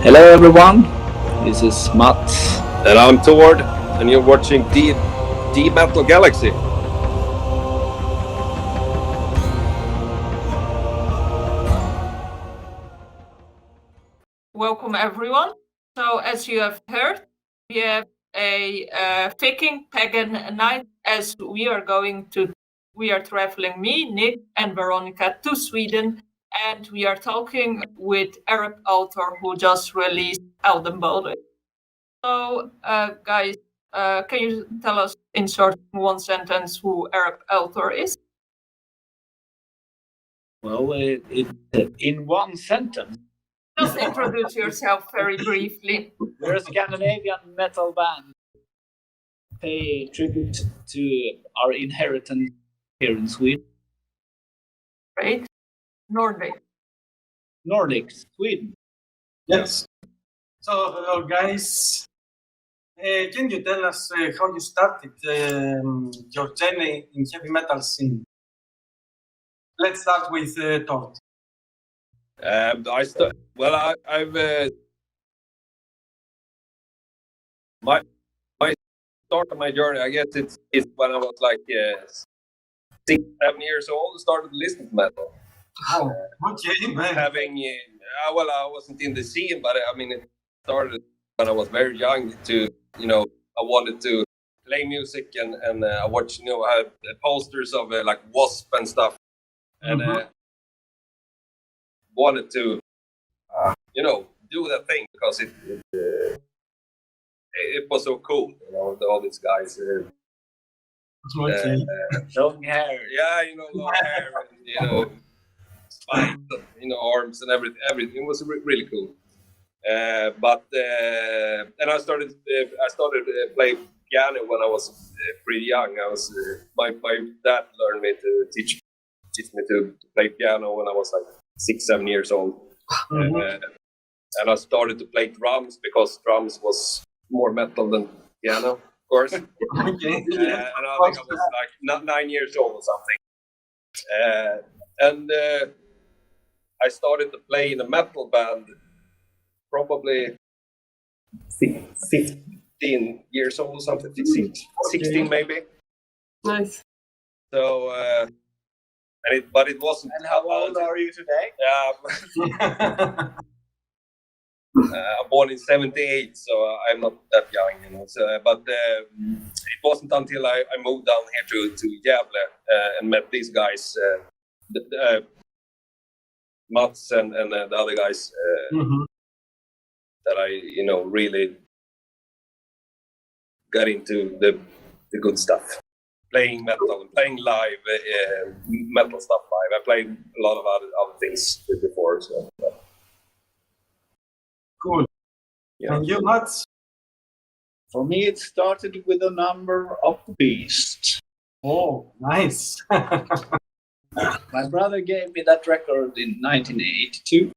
Hello everyone, this is Mats. And I'm Tord, and you're watching dmetalgalaxy. Welcome everyone. So as you have heard, we have a Viking Pagan night as we are traveling, me, Nick and Veronica, to Sweden, and we are talking with Ereb Altor, who just released Eldens Boning. So guys, can you tell us in short one sentence who Ereb Altor is? Well, in one sentence. Just introduce yourself very briefly. We're a Scandinavian metal band. Pay tribute to our inheritance here in Sweden. Right? Nordic, Sweden. Yes. So, hello guys. Can you tell us how you started your journey in heavy metal scene? Let's start with Tord. I've my start of my journey. I guess it's when I was like 6, 7 years old. Started listening to metal. Oh, okay, man. Having I wasn't in the scene, but I mean it started when I was very young. I wanted to play music and I watched I had posters of like Wasp and stuff, and wanted to do that thing because it was so cool, all these guys. Long hair. Yeah, long hair and spikes, arms and everything. It was really cool. But then I started playing piano when I was pretty young. I was my dad learned me to teach me to play piano when I was like 6, 7 years old. And I started to play drums because drums was more metal than piano, of course. And I think I was like 9 years old or something. And I started to play in a metal band probably 15 years old or something, 16 maybe. Nice. So, but it wasn't. And how old are you today? I'm born in 78, so I'm not that young, So, but it wasn't until I moved down here to Gävle and met these guys, Mats and the other guys, that I, really got into the good stuff. Playing metal and playing live metal stuff live. I played a lot of other things before, so. Cool. Yeah. And you, Mats? For me, it started with the number of the beast. Oh, nice. My brother gave me that record in 1982.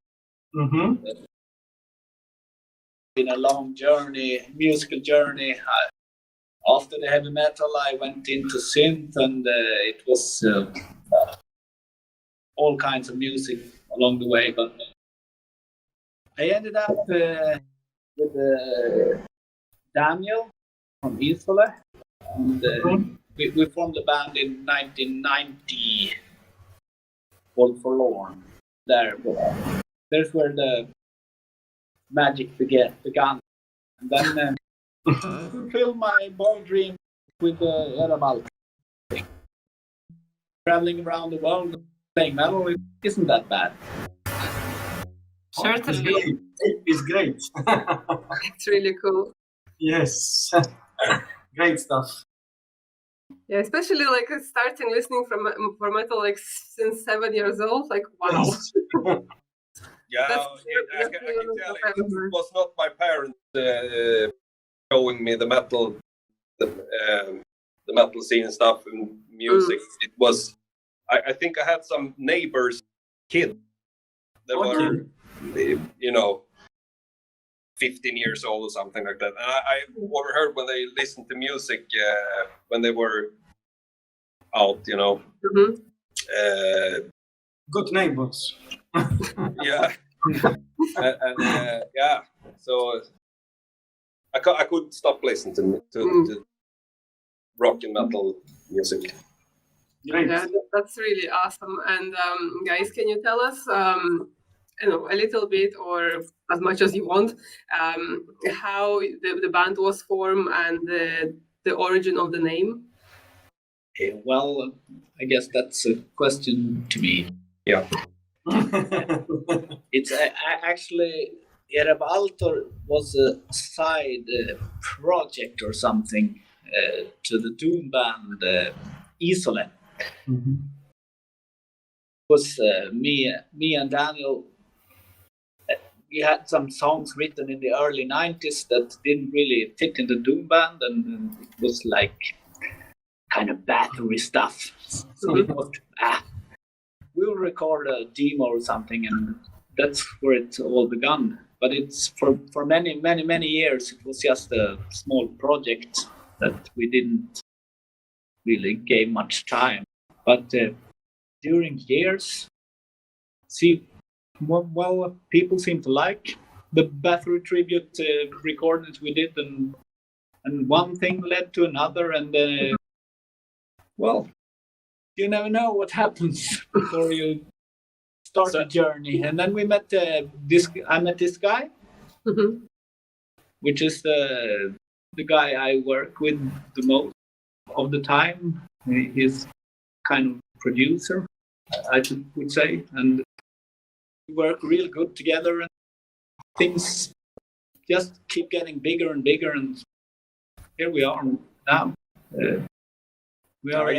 In a long journey, musical journey. After the heavy metal, I went into synth, and it was all kinds of music along the way. But I ended up with Daniel from Isole, and we formed a band in 1990 called Forlorn. There's where the magic began. And then fulfilled my boy dream with Ereb Altor. Traveling around the world playing metal isn't that bad. Certainly. It's great. It's really cool. Yes. Great stuff. Yeah, especially like starting listening for metal like since 7 years old. Like wow. Yeah, I can tell it was not my parents showing me the metal scene and stuff and music. It was, I think I had some neighbors' kids that were, 15 years old or something like that. And I overheard when they listened to music when they were out, Good neighbors. Yeah. And So I couldn't stop listening to rock and metal music. Great. Yeah, that's really awesome. And guys, can you tell us, a little bit or as much as you want, how the band was formed and the origin of the name? Well, I guess that's a question to me. Yeah. It's actually Ereb Altor was a side project or something to the doom band Isole. It was me and Daniel. We had some songs written in the early 90s that didn't really fit in the doom band, and it was like kind of battery stuff. So we thought, we'll record a demo or something, and that's where it all began. But it's for many years, it was just a small project that we didn't really give much time. But during years, people seem to like the battery tribute recordings we did, and one thing led to another, and you never know what happens before you start a journey. And then we met I met this guy, which is the guy I work with the most of the time. He's kind of producer, I would say, and we work real good together, and things just keep getting bigger and bigger, and here we are now. We are.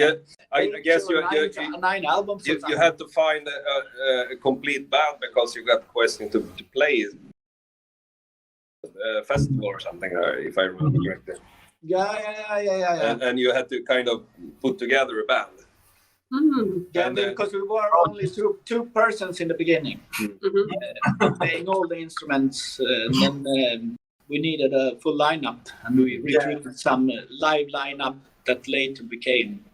I guess you 9 albums. You had to find a complete band because you got questioned to play a festival or something, if I remember correctly. Yeah. And you had to kind of put together a band. Yeah, because we were only two persons in the beginning, playing all the instruments, and then we needed a full lineup, and we recruited some live lineup that later became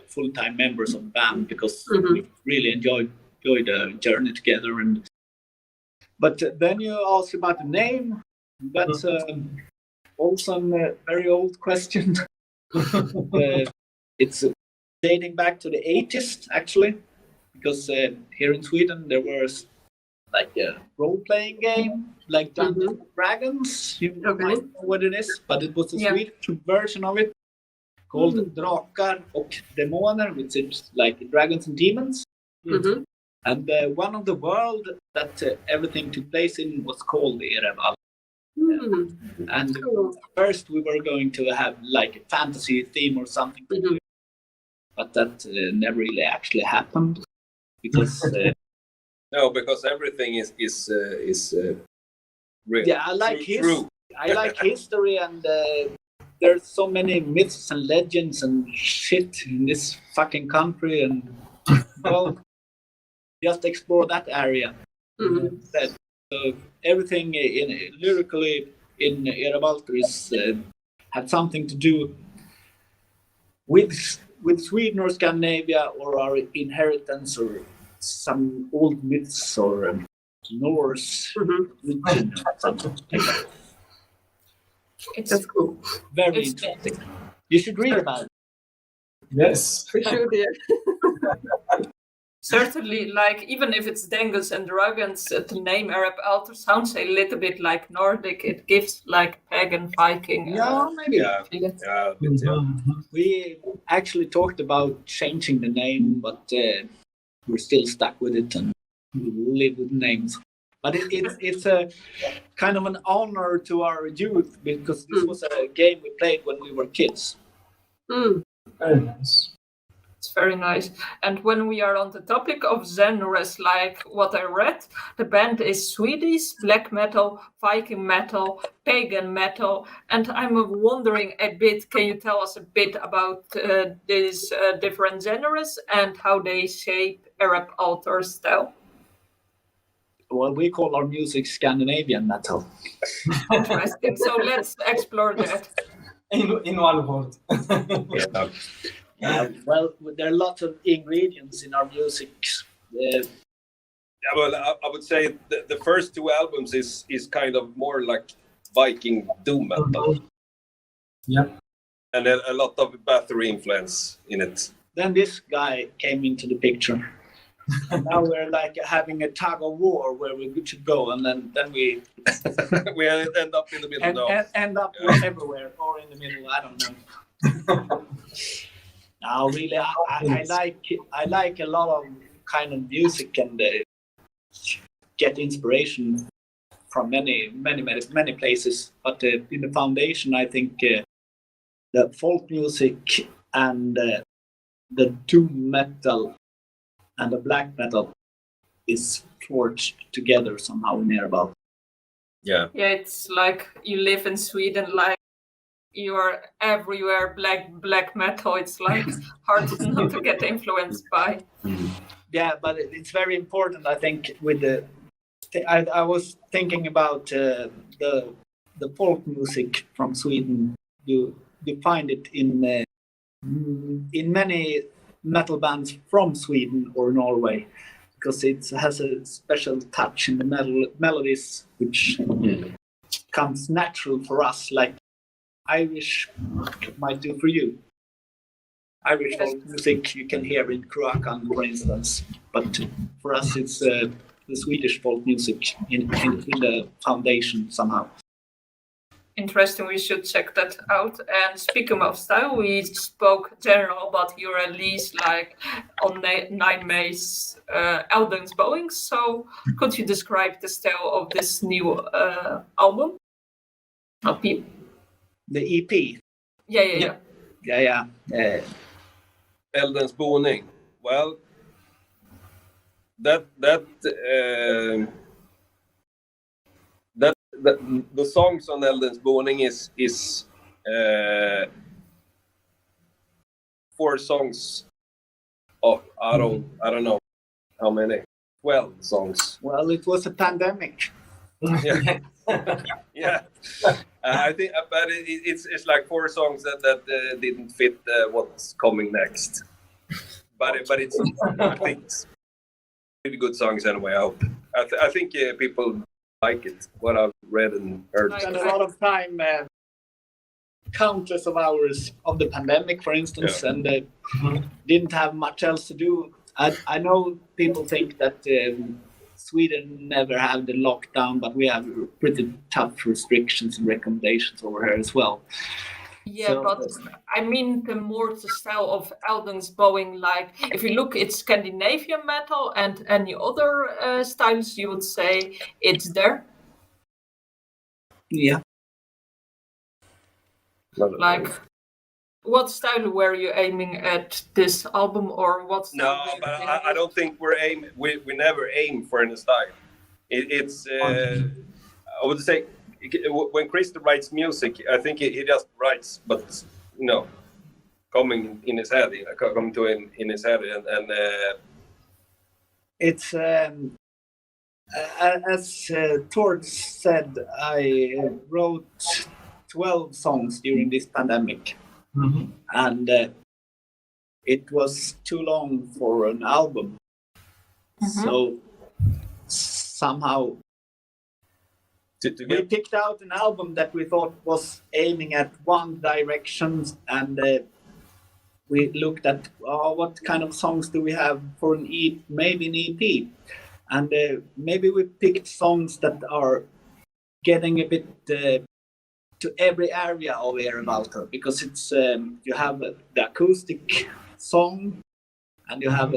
full-time members of the band, because we really enjoyed the journey together. But then you asked about the name. That's also a very old question. It's dating back to the 80s, actually, because here in Sweden there was like a role-playing game, like Dungeons and Dragons. You might know what it is, but it was a Swedish version of it called Drakar och Demoner, which is like dragons and demons. And one of the world that everything took place in was called Ereb Altor. And first we were going to have like a fantasy theme or something, but that never really actually happened, because no, because everything is real. Yeah, I like history, and there's so many myths and legends and shit in this fucking country, and just explore that area. So everything lyrically in Ereb Altor is had something to do with Sweden or Scandinavia, or our inheritance, or some old myths, or Norse religion, or something like that. That's cool. Very interesting. You should read about it. Yes. We should, yeah. Certainly, like, even if it's Dangus and Dragons, the name Ereb Altor sounds a little bit like Nordic. It gives like pagan, viking. Maybe. Yeah. We actually talked about changing the name, but we're still stuck with it and live with names. But it's a kind of an honor to our youth, because this was a game we played when we were kids. Very nice. It's very nice. And when we are on the topic of genres, like what I read, the band is Swedish, black metal, viking metal, pagan metal. And I'm wondering a bit, can you tell us a bit about these different genres and how they shape Ereb Altor's style? Well, we call our music Scandinavian metal. Interesting. So let's explore that. In one word. Well, there are lots of ingredients in our music. Yeah, well, I would say the first two albums is kind of more like Viking doom metal. Yeah. And a lot of battery influence in it. Then this guy came into the picture. And now we're like having a tug of war where we should go, and then we We end up in the middle. end up everywhere or in the middle. I don't know. No, really, I like a lot of kind of music and get inspiration from many places. But in the foundation, I think the folk music and the doom metal and the black metal is forged together somehow in Erebal. Yeah. Yeah, it's like you live in Sweden, like you are everywhere black metal. It's like hard not to get influenced by. Yeah, but it's very important, I think, with the. I was thinking about the folk music from Sweden. You find it in many metal bands from Sweden or Norway, because it has a special touch in the melodies, which comes natural for us, like Irish might do for you. Irish folk music you can hear in Kroakan, for instance, but for us it's the Swedish folk music in the foundation somehow. Interesting, we should check that out. And speaking of style, we spoke general about your release like on 9 May's Eldens Boning. So could you describe the style of this new album? LP? The EP. Yeah. Eldens Boning. Well, the songs on Eldens Boning is 4 songs of I don't know how many, 12 songs. Well, it was a pandemic. Yeah. Yeah. I think, but it's like 4 songs that didn't fit what's coming next. But it's I think it's really good songs anyway. I hope. I think people like it. What I've read and heard. Spent a lot of time, countless of hours of the pandemic, for instance, and didn't have much else to do. I know people think that Sweden never had the lockdown, but we have pretty tough restrictions and recommendations over here as well. Yeah, So, but I mean the more the style of Eldens Boning, like if you look at Scandinavian metal and any other styles, you would say it's there. Yeah. Like, what style were you aiming at this album, or what style? No, but I don't think we never aim for any style. It's I would say when Christer writes music, I think he just writes, but coming in his head, coming to him in his head, and it's as Tord said, I wrote 12 songs during this pandemic, and it was too long for an album. So somehow we picked out an album that we thought was aiming at one direction, and we looked at what kind of songs do we have for maybe an EP, and maybe we picked songs that are getting a bit to every area of Ereb Altor, because it's you have the acoustic song, and you have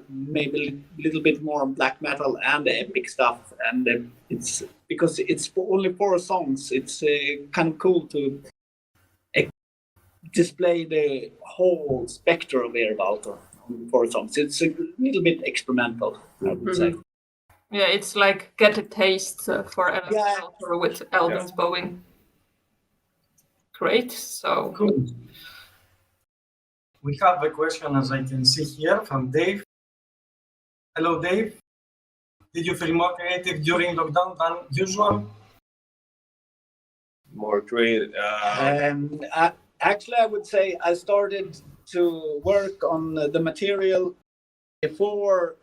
maybe a little bit more black metal and the epic stuff, and it's because it's only 4 songs. It's kind of cool to display the whole spectrum of Ereb Altor on 4 songs. It's a little bit experimental, I would say. Yeah, it's like get a taste for Ereb Altor with Eldens Boning. Great. So cool. We have a question, as I can see here, from Dave. Hello, Dave. Did you feel more creative during lockdown than usual? More creative. Actually, I would say I started to work on the material before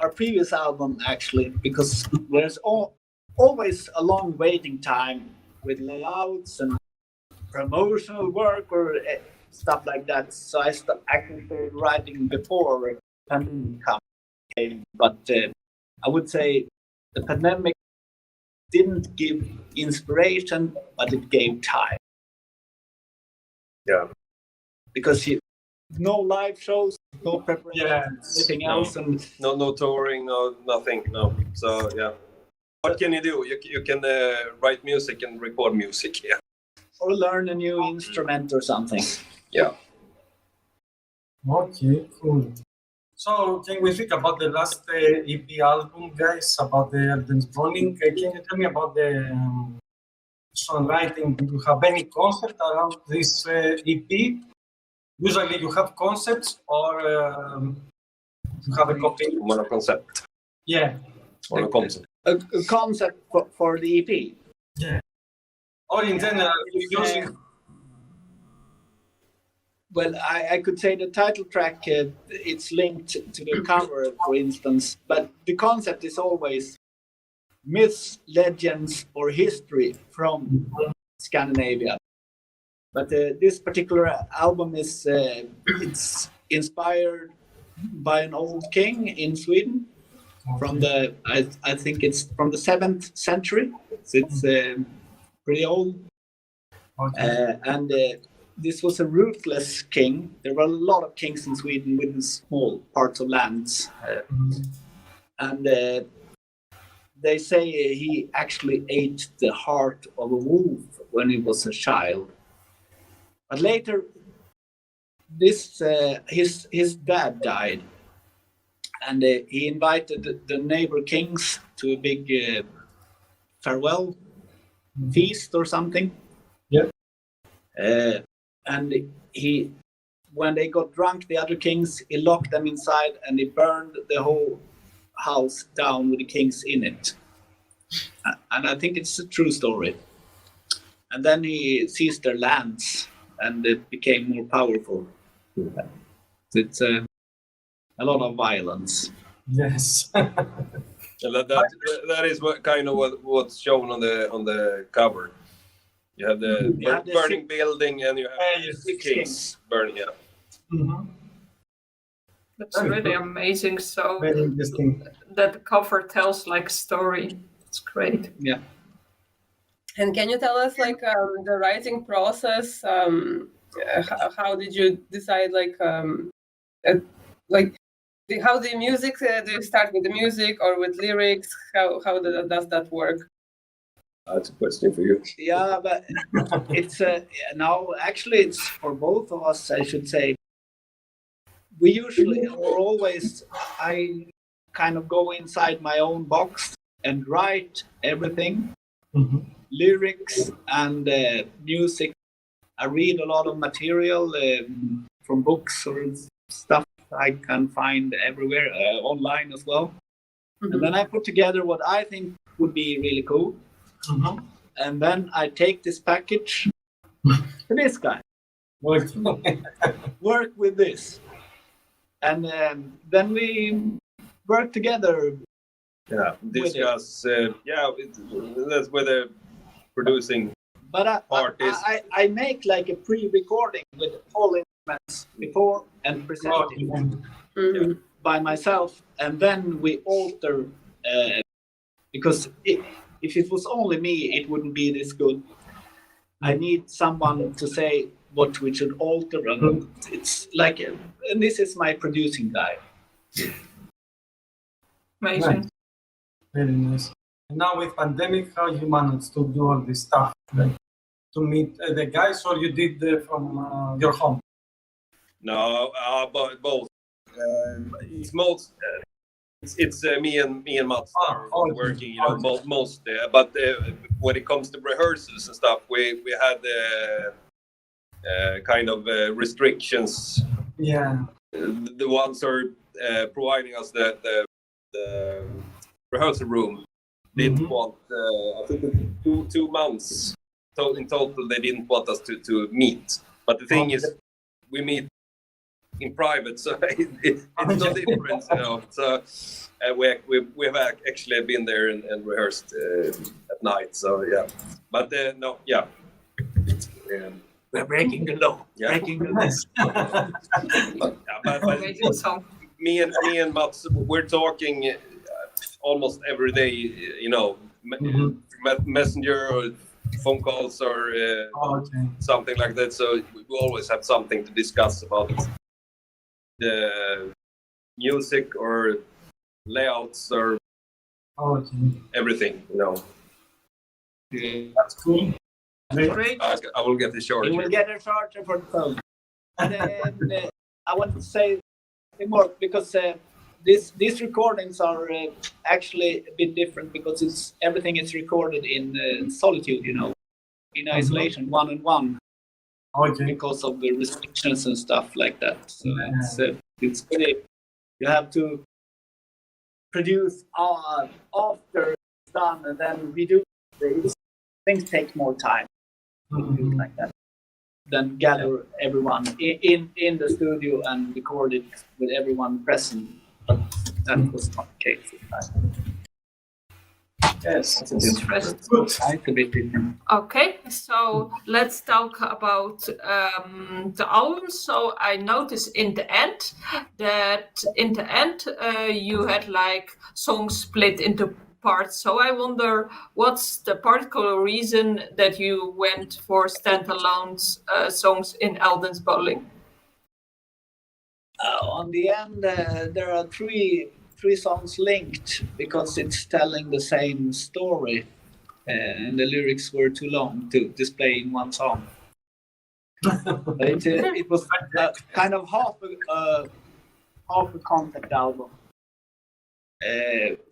our previous album, actually, because there's always a long waiting time with layouts and promotional work or stuff like that. So I actually started writing before pandemic came. But I would say the pandemic didn't give inspiration, but it gave time. Yeah. Because no live shows, no preparation, anything else, and no touring, no nothing, no. So yeah, what can you do? You can write music and record music, yeah, or learn a new instrument or something. Yeah. Okay, cool. So can we think about the last EP album, guys? About the Eldens Boning? Can you tell me about the songwriting? Do you have any concept around this EP? Usually you have concepts or you have a copy. One concept. Yeah. Or a concept. A concept for the EP. Yeah. Or in general, using. Well, I could say the title track, it's linked to the cover, for instance, but the concept is always myths, legends, or history from Scandinavia. But this particular album is it's inspired by an old king in Sweden from the I think it's from the 7th century. So it's pretty old. Okay. And this was a ruthless king. There were a lot of kings in Sweden with small parts of lands. And they say he actually ate the heart of a wolf when he was a child. But later, his dad died, and he invited the neighbor kings to a big farewell feast or something. Yeah. And when they got drunk, the other kings, he locked them inside and he burned the whole house down with the kings in it. And I think it's a true story. And then he seized their lands and it became more powerful. It's a lot of violence. Yes. And that is what's shown on the cover. You have the burning building and you have the kings burning. Yeah. Mm-hmm. That's really amazing. So Very interesting. that the cover tells like story. It's great. Yeah. And can you tell us like the writing process? How did you decide how the music? Do you start with the music or with lyrics? How does that work? That's a question for you. Yeah, but it's now actually it's for both of us, I should say. We usually or always I kind of go inside my own box and write everything, lyrics and music. I read a lot of material from books or stuff I can find everywhere online as well, and then I put together what I think would be really cool. And then I take this package to this guy. Work with this. And then we work together. Yeah, discuss. That's where the producing part is. I make like a pre-recording with all instruments before and present it by myself. And then we alter, because if it was only me, it wouldn't be this good. I need someone to say what we should alter, and it's like, and this is my producing guy. Amazing. Nice. Very nice. And now with pandemic, how you managed to do all this stuff? Like, to meet the guys, or you did from your home? No, both. It's most. It's me and Mats are working, most. But when it comes to rehearsals and stuff, we had kind of restrictions. Yeah. The ones are providing us the rehearsal room didn't want. I think 2 months in total. They didn't want us to meet. But the thing is, we meet in private, so it's no difference, you know. So we have actually been there and rehearsed at night. So yeah, but no, yeah. We're breaking the law. Yeah. Breaking the law. but Amazing song. me and Mats, we're talking almost every day. You know, messenger or phone calls or something like that. So we always have something to discuss about the music or layouts or everything. You know. Yeah. That's cool. Great. I will get the charger. You will get a charger for the phone. And then I want to say more because these recordings are actually a bit different because everything is recorded in solitude, you know, in isolation, one-on-one, because of the restrictions and stuff like that. So it's pretty. You have to produce after it's done, and then redo. Things take more time. Like that. Then gather everyone in the studio and record it with everyone present. But that was not the case this time. Yes, It's good. It's a bit different. Okay, so let's talk about the album. So I noticed in the end that you had like songs split into parts. So I wonder what's the particular reason that you went for standalone songs in Eldens Boning? On the end, there are three songs linked because it's telling the same story, and the lyrics were too long to display in one song. It was kind of half a concept album.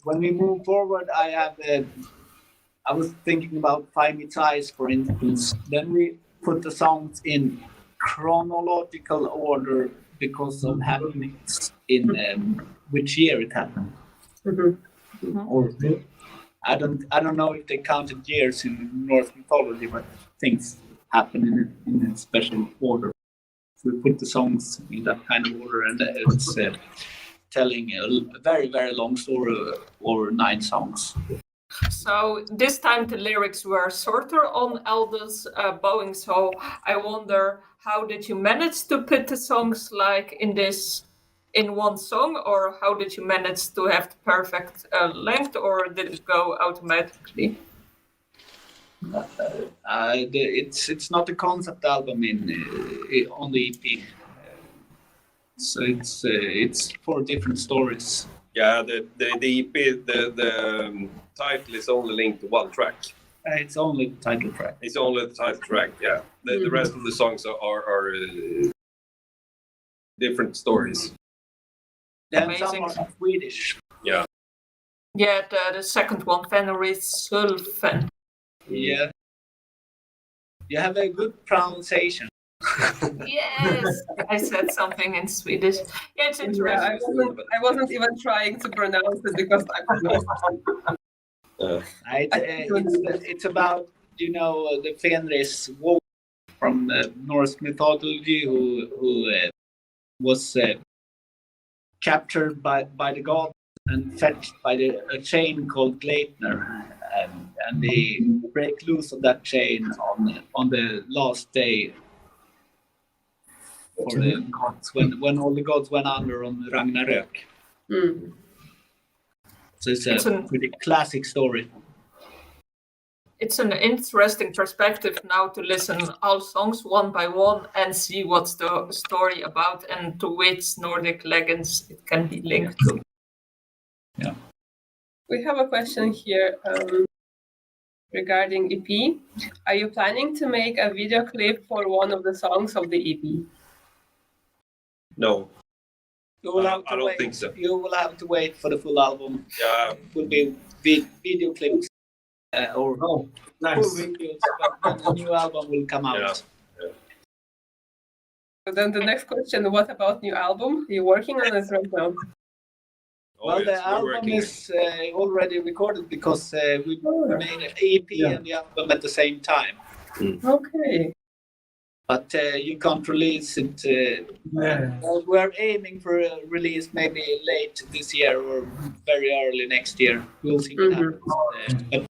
When we move forward, I was thinking about Find Me Ties, for instance. Then we put the songs in chronological order because of happenings in which year it happened. Or I don't know if they counted years in Norse mythology, but things happen in a special order. So we put the songs in that kind of order, and it's telling a very, very long story over 9 songs. So this time the lyrics were shorter on Eldens Boning. So I wonder, how did you manage to put the songs like in one song, or how did you manage to have the perfect length, or did it go automatically? It's not a concept album on the EP. So it's 4 different stories. Yeah, the EP, the title is only linked to one track. It's only the title track. It's only the title track. Yeah, the rest of the songs are different stories. Then some are Swedish. Yeah. Yeah, the second one, Fenrissulfen. Yeah. You have a good pronunciation. Yes, I said something in Swedish. Yeah, it's interesting. I wasn't even trying to pronounce it because I was It's about, you know, the Fenris wolf from Norse mythology who was captured by the gods and fetched by a chain called Gleipnir, and they break loose of that chain on the last day for the gods when all the gods went under on Ragnarök. So it's a pretty classic story. It's an interesting perspective now to listen all songs one by one and see what's the story about and to which Nordic legends it can be linked to. Yeah. We have a question here regarding EP. Are you planning to make a video clip for one of the songs of the EP? No. You will have to I don't wait. think so. You will have to wait for the full album. Yeah. It will be video clips or full videos, but the new album will come out. Yeah. So then the next question, what about new album? Are you working on it right now? Well, the album is already recorded because we made an EP and the album at the same time. Okay. but you can't release it. We're aiming for a release maybe late this year or very early next year. We'll see what happens. But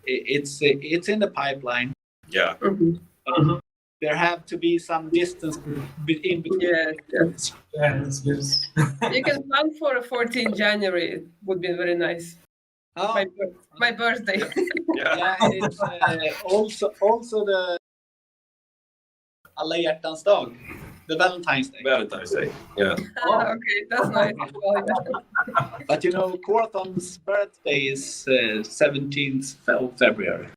it's in the pipeline. Yeah. But there have to be some distance in between. Yes. Yes. You can plan for a 14 January. It would be very nice. Oh, My birthday. Yeah. it's also the Alla hjärtans dag, the Valentine's Day. Valentine's Day. Yeah. Okay, that's nice. But you know, Quorthon's birthday is 17th of February.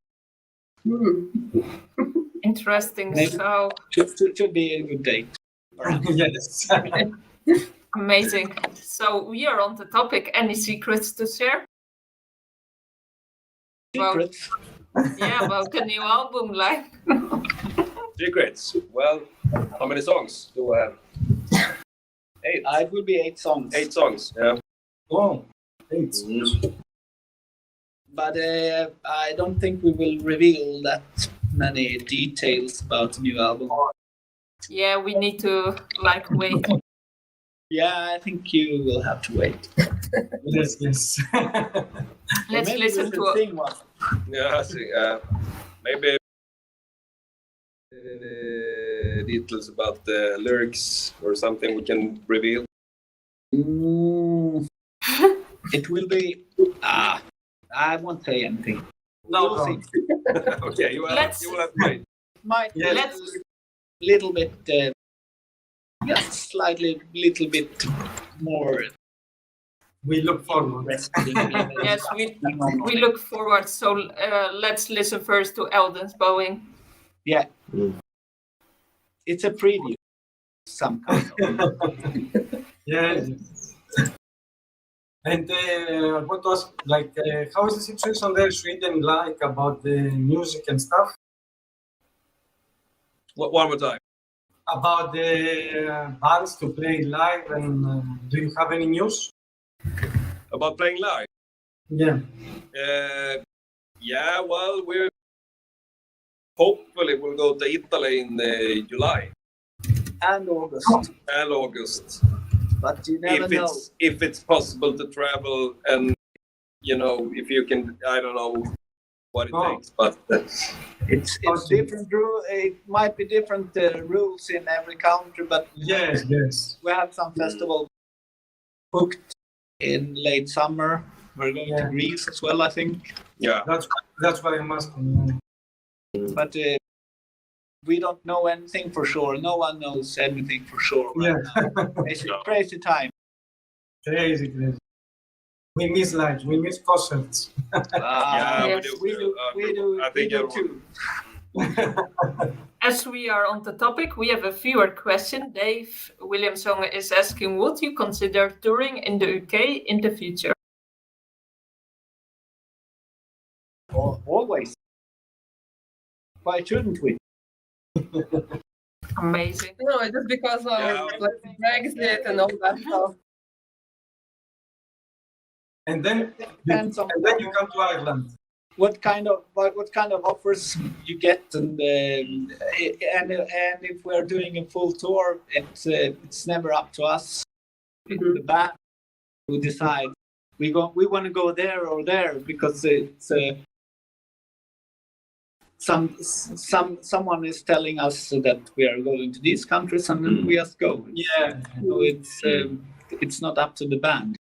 Interesting. Maybe. So Should be a good date. Yes. amazing. So we are on the topic. Any secrets to share? Secrets. About the new album, like. Secrets. Well, how many songs do I have? 8. It will be 8 songs. 8 songs. Yeah. Oh, 8. But I don't think we will reveal that many details about the new album. Yeah, we need to wait. Yeah, I think you will have to wait. Yes. Let's Maybe listen we to should sing one. Yeah. I see. Maybe details about the lyrics or something we can reveal. It will be. I won't say anything. No. We'll see. Okay, you will have to wait. Might be Yes. little bit, just slightly, little bit more. We look forward. Yes, we look forward. So let's listen first to Eldens Boning. Yeah. It's a preview, some kind of. Yes. And I want to ask, how is the situation there in Sweden like about the music and stuff? One more time. About the bands to play live, and do you have any news? About playing live. Yeah. Yeah. Well, we're hopefully we'll go to Italy in July And August. and August. But you never know. If it's possible to travel, and if you can, I don't know what it takes, but It's different rule. It might be different rules in every country, but Yes. we have some festival booked in late summer. We're going to Greece as well, I think. yeah. That's why I'm asking. But we don't know anything for sure. No one knows anything for sure right now. It's a crazy time. Crazy. We miss live. We miss concerts. We do. I think too. As we are on the topic, we have a viewer question. Dave Williamson is asking, would you consider touring in the UK in the future? Always. Why shouldn't we? Amazing. No, just because of Brexit and all that stuff. And then you come to Ireland. What kind of offers you get, and if we're doing a full tour, it's never up to us. The band who decide we want to go there or there, because it's someone is telling us that we are going to these countries, and then we just go. Yeah. So it's not up to the It's band.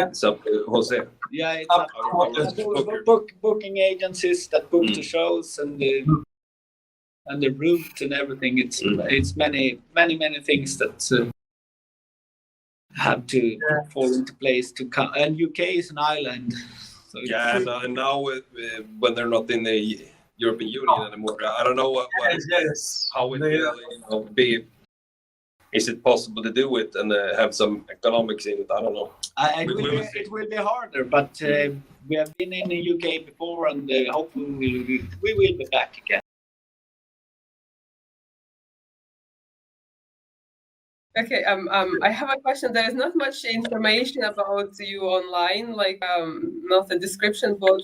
it's up to Jose. Yeah, it's Up up booking agencies that book the shows and the route and everything. It's many things that have to fall into place to come. And UK is an island. So and now when they're not in the European Union anymore, I don't know how it will be. Is it possible to do it and have some economics in it? I don't know. It will be harder, but we have been in the UK before, and hopefully we will be back again. Okay, I have a question. There is not much information about you online, not a description, but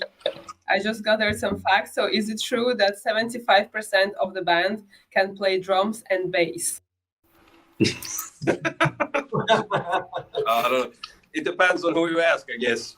I just gathered some facts. So is it true that 75% of the band can play drums and bass? I don't know. It depends on who you ask, I guess.